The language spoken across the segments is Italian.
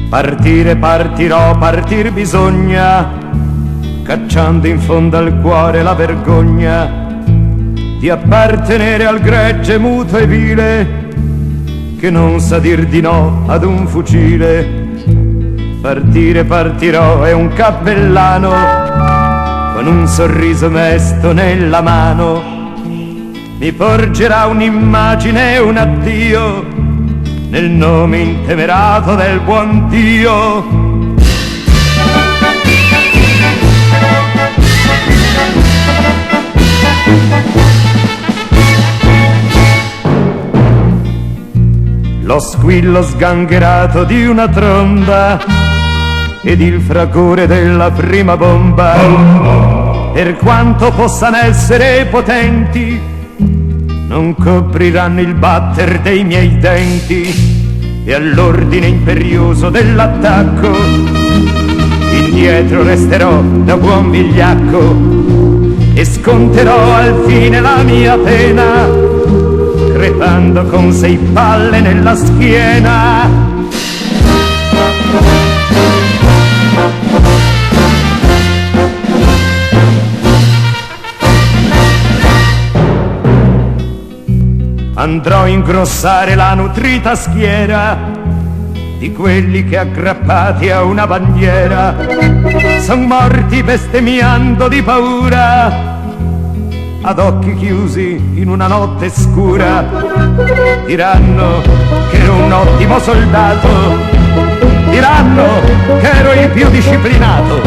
Partire partirò, partir bisogna, cacciando in fondo al cuore la vergogna di appartenere al gregge muto e vile che non sa dir di no ad un fucile. Partire partirò è un cappellano con un sorriso mesto nella mano, mi porgerà un'immagine e un addio nel nome intemerato del buon Dio. Lo squillo sgangherato di una tromba ed il fragore della prima bomba, per quanto possano essere potenti, non copriranno il batter dei miei denti, e all'ordine imperioso dell'attacco indietro resterò da buon vigliacco e sconterò al fine la mia pena, crepando con 6 palle nella schiena. Andrò a ingrossare la nutrita schiera di quelli che aggrappati a una bandiera son morti bestemmiando di paura ad occhi chiusi in una notte scura. Diranno che ero un ottimo soldato, diranno che ero il più disciplinato,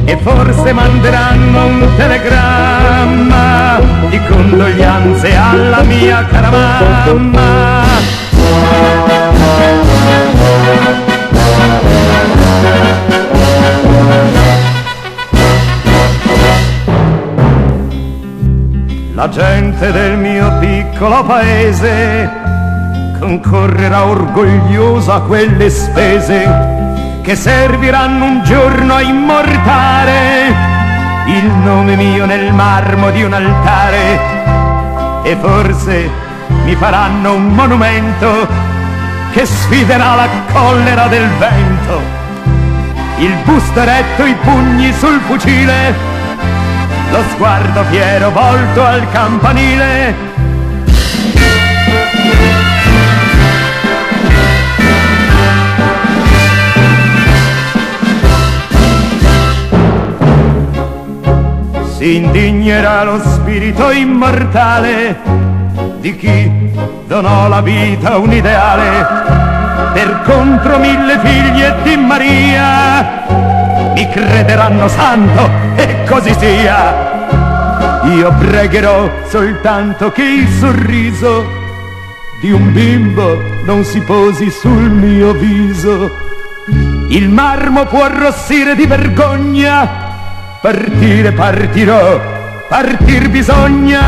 e forse manderanno un telegramma di condoglianze alla mia cara mamma. La gente del mio piccolo paese concorrerà orgogliosa a quelle spese che serviranno un giorno a immortare il nome mio nel marmo di un altare, e forse mi faranno un monumento che sfiderà la collera del vento. Il busto eretto, i pugni sul fucile, lo sguardo fiero volto al campanile. Si indignerà lo spirito immortale di chi donò la vita a un ideale per contro 1000 figlie di Maria. Mi crederanno santo e così sia. Io pregherò soltanto che il sorriso di un bimbo non si posi sul mio viso. Il marmo può arrossire di vergogna, partire partirò, partir bisogna.